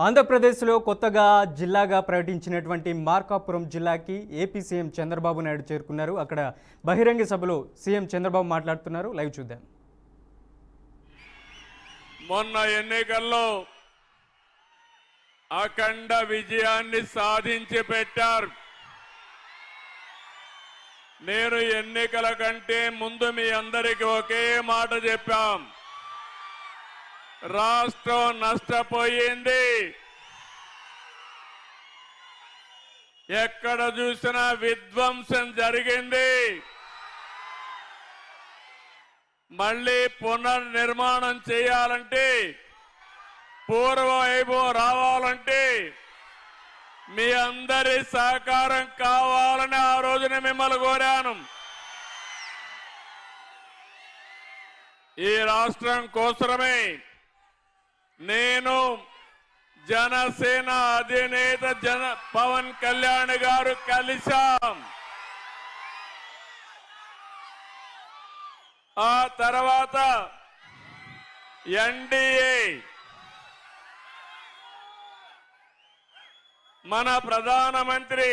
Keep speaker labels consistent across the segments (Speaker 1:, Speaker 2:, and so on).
Speaker 1: ఆంధ్రప్రదేశ్లో కొత్తగా జిల్లాగా ప్రకటించినటువంటి మార్కాపురం జిల్లాకి ఏపీ సీఎం చంద్రబాబు నాయుడు చేరుకున్నారు. అక్కడ బహిరంగ సభలో సీఎం చంద్రబాబు మాట్లాడుతున్నారు. లైవ్ చూద్దాం.
Speaker 2: మొన్న ఎన్నికల్లో అఖండ విజయాన్ని సాధించి పెట్టారు. నేను ఎన్నికల కంటే ముందు మీ అందరికీ ఒకే మాట చెప్పాం. రాష్ట్రం నష్టపోయింది. ఎక్కడ చూసినా విధ్వంసం జరిగింది. మళ్ళీ పునర్నిర్మాణం చేయాలంటే, పూర్వ వైభవం రావాలంటే మీ అందరి సహకారం కావాలని ఆ రోజున మిమ్మల్ని కోరాను. ఈ రాష్ట్రం కోసమే నేను జనసేన అధినేత పవన్ కళ్యాణ్ గారు కలిశాం. ఆ తర్వాత ఎన్డీఏ మన ప్రధానమంత్రి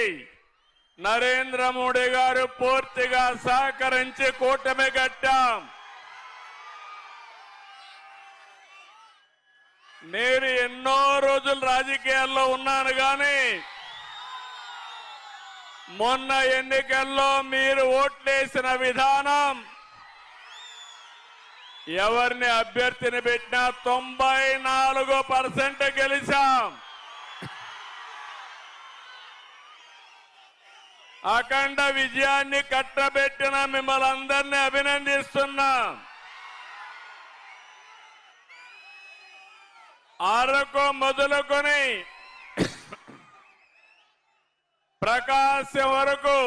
Speaker 2: నరేంద్ర మోడీ గారు పూర్తిగా సహకరించి కూటమి కట్టాం. నేను ఎన్నో రోజులు రాజకీయాల్లో ఉన్నాను, కానీ మొన్న ఎన్నికల్లో మీరు ఓట్లేసిన విధానం, ఎవరిని అభ్యర్థిని పెట్టినా 94% గెలిచాం. అఖండ విజయాన్ని కట్టబెట్టిన మిమ్మల్ని అందరినీ అభినందిస్తున్నా. అరకు మొదలుకొని ప్రకాశం వరకు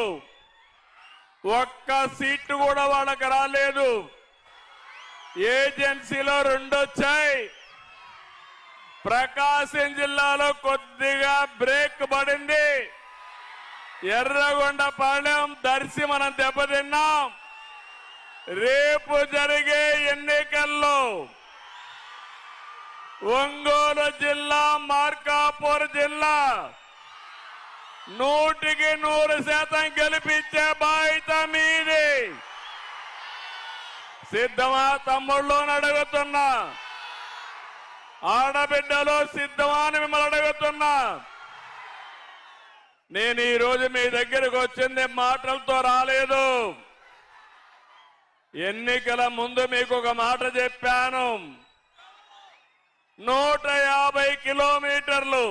Speaker 2: ఒక్క సీటు కూడా వాళ్ళకి రాలేదు. ఏజెన్సీలో 2 వచ్చాయి. ప్రకాశం జిల్లాలో కొద్దిగా బ్రేక్ పడింది. ఎర్రగొండపాలెం, దర్శి మనం దెబ్బతిన్నాం. రేపు జరిగే ఎన్నికల్లో ఒంగోలు జిల్లా, మార్కాపూర్ జిల్లా 100% గెలిపించే బాధ్యత మీది. సిద్ధమా తమ్ముళ్ళు అని అడుగుతున్నా. ఆడబిడ్డలు సిద్ధమా అని మిమ్మల్ని అడుగుతున్నా. నేను ఈ రోజు మీ దగ్గరకు వచ్చింది మాటలతో రాలేదు. ఎన్నికల ముందు మీకు ఒక మాట చెప్పాను. 150 కిలోమీటర్లు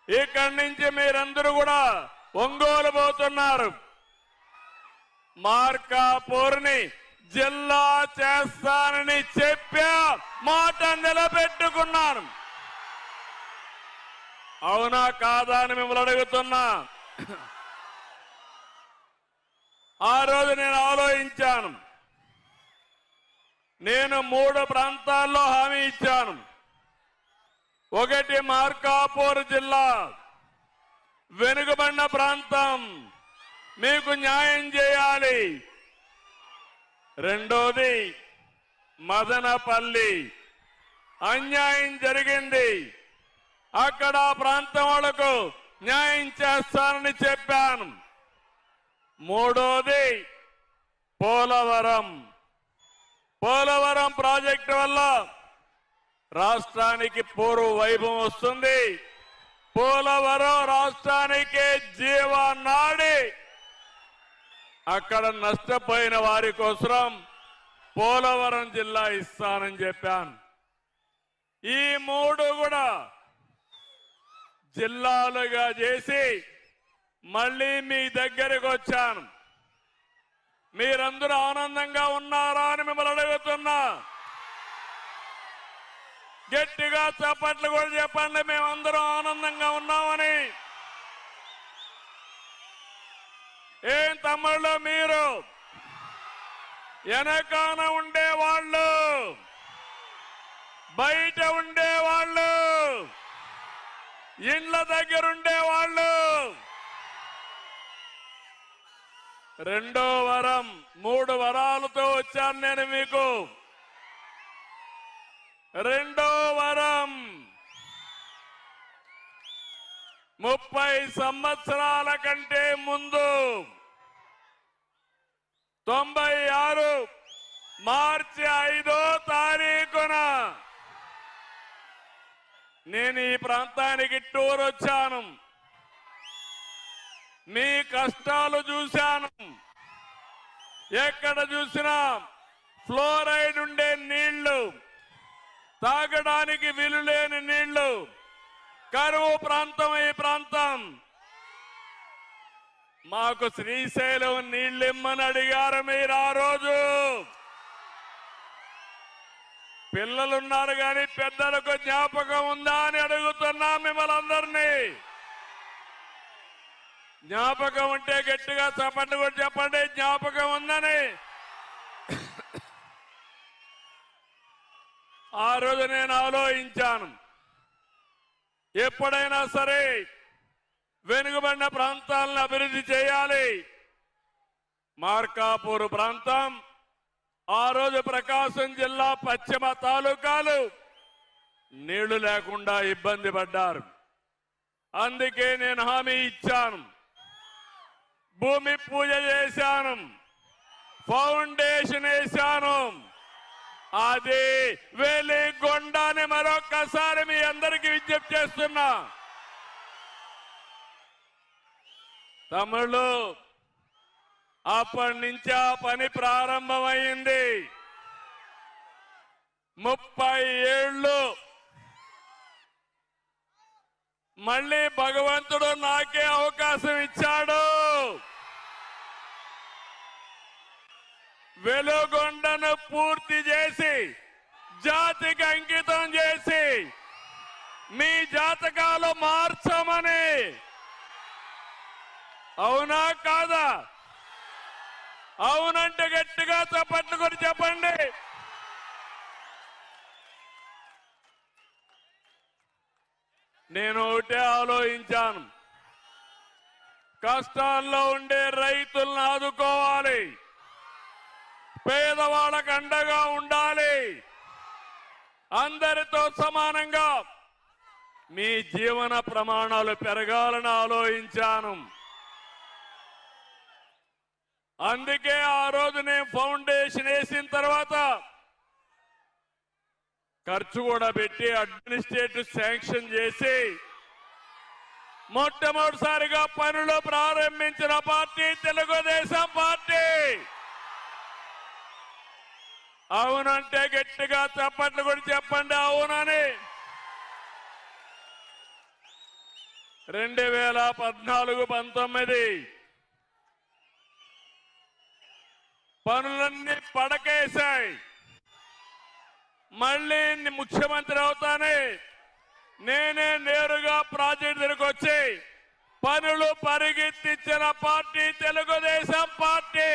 Speaker 2: ఇక్కడి నుంచి మీరందరూ కూడా ఒంగోలు పోతున్నారు. మార్కాపూర్ని జిల్లా చేస్తానని చెప్పా, మాట నిలబెట్టుకున్నాను. అవునా కాదా అని మిమ్మల్ని అడుగుతున్నా. ఆ రోజు నేను ఆలోచించాను. నేను 3 ప్రాంతాల్లో హామీ ఇచ్చాను. ఒకటి మార్కాపూర్ జిల్లా, వెనుకబడిన ప్రాంతం, మీకు న్యాయం చేయాలి. రెండోది మదనపల్లి, అన్యాయం జరిగింది, అక్కడ ప్రాంతం వాళ్లకు న్యాయం చేస్తానని చెప్పాను. మూడోది పోలవరం. పోలవరం ప్రాజెక్టు వల్ల రాష్ట్రానికి పూర్వ వైభవం వస్తుంది. పోలవరం రాష్ట్రానికి జీవనాడి. అక్కడ నష్టపోయిన వారి కోసం పోలవరం జిల్లా ఇస్తానని చెప్పాను. ఈ 3 కూడా జిల్లాలుగా చేసి మళ్ళీ మీ దగ్గరకు వచ్చాను. మీరందరూ ఆనందంగా ఉన్నారా అని మిమ్మల్ని అడుగుతున్నా. గట్టిగా చప్పట్లు కూడా చెప్పండి, మేమందరం ఆనందంగా ఉన్నామని. ఏం తమ్ముళ్ళు, మీరు వెనకాన ఉండేవాళ్ళు, బయట ఉండేవాళ్ళు, ఇండ్ల దగ్గర ఉండేవాళ్ళు, 2వ వరం 3 వరాలతో వచ్చాను నేను మీకు. రెండో వరం సంవత్సరాల కంటే ముందు 96 మార్చి 5వ తారీఖున నేను ఈ ప్రాంతానికి టూర్ వచ్చాను. మీ కష్టాలు చూశాను. ఎక్కడ చూసినా ఫ్లోరైడ్ ఉండే నీళ్లు, తాగడానికి వీలులేని నీళ్లు, కరువు ప్రాంతం ఈ ప్రాంతం. మాకు శ్రీశైలం నీళ్ళిమ్మని అడిగారు మీరు ఆ రోజు. పిల్లలున్నారు కానీ పెద్దలకు జ్ఞాపకం ఉందా అని అడుగుతున్నా మిమ్మల్ని అందరినీ. జ్ఞాపకం ఉంటే గట్టిగా చప్పట్లు కూడా చెప్పండి, జ్ఞాపకం ఉందని. ఆ రోజు నేను ఆలోచించాను, ఎప్పుడైనా సరే వెనుకబడిన ప్రాంతాలను అభివృద్ధి చేయాలి. మార్కాపూర్ ప్రాంతం ఆ రోజు ప్రకాశం జిల్లా పశ్చిమ తాలూకాలు నీళ్లు లేకుండా ఇబ్బంది పడ్డారు. అందుకే నేను హామీ ఇచ్చాను, భూమి పూజ చేశాను, ఫౌండేషన్ వేశాను. అది వెలిగొండని మరొక్కసారి మీ అందరికీ విజ్ఞప్తి చేస్తున్నా. తమ్ముళ్ళు, అప్పటి నుంచి ఆ పని ప్రారంభమైంది. 30 ఏళ్ళు మళ్ళీ భగవంతుడు నాకే అవకాశం ఇచ్చాడు. వెలుగొండను పూర్తి చేసి జాతికి అంకితం చేసి మీ జాతకాలు మార్చమని. అవునా కాదా? అవునంటే గట్టిగా చప్పట్లు కొట్టి చెప్పండి. నేను ఒకటే ఆలోచించాను, కష్టాల్లో ఉండే రైతులను ఆదుకోవాలి, పేదవాళ్ళకు అండగా ఉండాలి, అందరితో సమానంగా మీ జీవన ప్రమాణాలు పెరగాలని ఆలోచించాను. అందుకే ఆ రోజు నేను ఫౌండేషన్ వేసిన తర్వాత ఖర్చు కూడా పెట్టి అడ్మినిస్ట్రేటివ్ శాంక్షన్ చేసి మొట్టమొదటిసారిగా పనులు ప్రారంభించిన పార్టీ తెలుగుదేశం పార్టీ. అవునంటే గట్టిగా చప్పట్లు కూడా చెప్పండి అవునని. 2014-19 పనులన్నీ పడకేశాయి. మళ్ళీ ముఖ్యమంత్రి అవుతానే నేనే నేరుగా ప్రాజెక్టు దగ్గరకు వచ్చి పనులు పరిగెత్తించిన పార్టీ తెలుగుదేశం పార్టీ.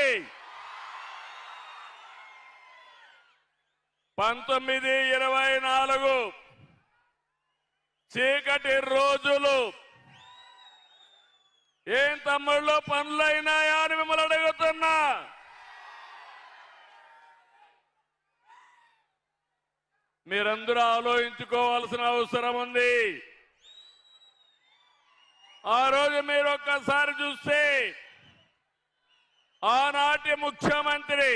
Speaker 2: 19-24 చీకటి రోజులు. ఏం తమ్ముళ్ళు పనులైనాయా అని మిమ్మల్ని అడుగుతున్నా. మీరందరూ ఆలోచించుకోవాల్సిన అవసరం ఉంది. ఆ రోజు మీరు ఒక్కసారి చూస్తే ఆనాటి ముఖ్యమంత్రి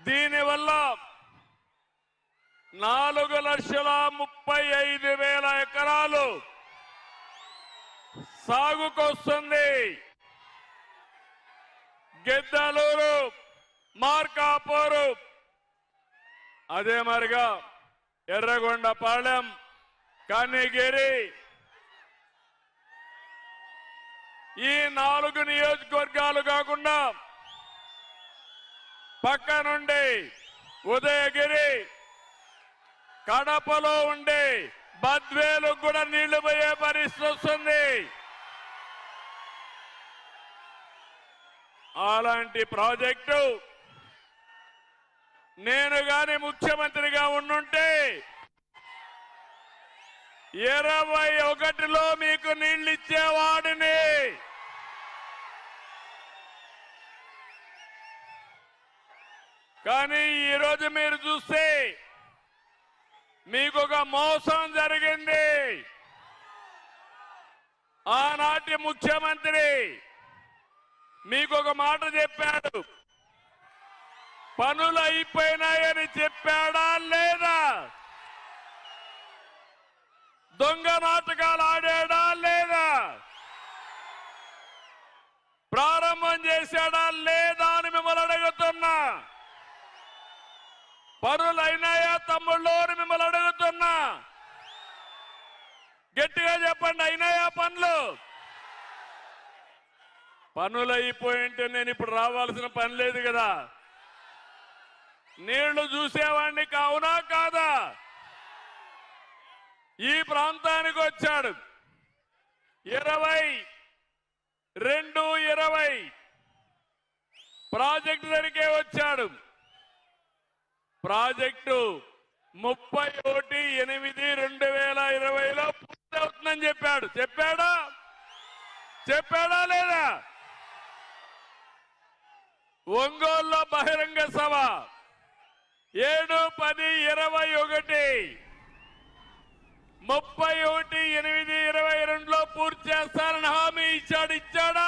Speaker 2: దీనివల్ల 4,35,000 ఎకరాలు సాగుకొస్తుంది. గిద్దలూరు, మార్కాపూరు, అదే మరిగా ఎర్రగొండపాలెం, కనిగిరి, ఈ 4 నియోజకవర్గాలు కాకుండా పక్క నుండి ఉదయగిరి, కడపలో ఉండే బద్వేలు కూడా నీళ్లు పోయే పరిస్థితి వస్తుంది. అలాంటి ప్రాజెక్టు నేను గాని ముఖ్యమంత్రిగా ఉండుంటే 21లో మీకు నీళ్లు ఇచ్చేవాడిని. కానీ ఈరోజు మీరు చూస్తే మీకు ఒక మోసం జరిగింది. ఆనాటి ముఖ్యమంత్రి మీకు ఒక మాట చెప్పాడు, పనులు అయిపోయినాయని చెప్పాడా లేదా? దొంగ నాటకాలు ఆడాడా లేదా? ప్రారంభం చేశాడా లేదా అని మిమ్మల్ని అడుగుతున్నా. పనులు అయినాయా తమ్ముళ్ళు అని మిమ్మల్ని అడుగుతున్నా. గట్టిగా చెప్పండి, అయినాయా పనులు? పనులు అయిపోయింటే నేను ఇప్పుడు రావాల్సిన పని లేదు కదా. నీళ్లు చూసేవాడిని కావునా కాదా? ఈ ప్రాంతానికి వచ్చాడు 22-20 ప్రాజెక్టు దగ్గరికే వచ్చాడు. ప్రాజెక్టు 31/8/2020లో పూర్తవుతుందని చెప్పాడు. చెప్పాడా లేదా? ఒంగోలులో బహిరంగ సభ 7-10-21 31/8/22లో పూర్తి చేస్తారని హామీ ఇచ్చాడా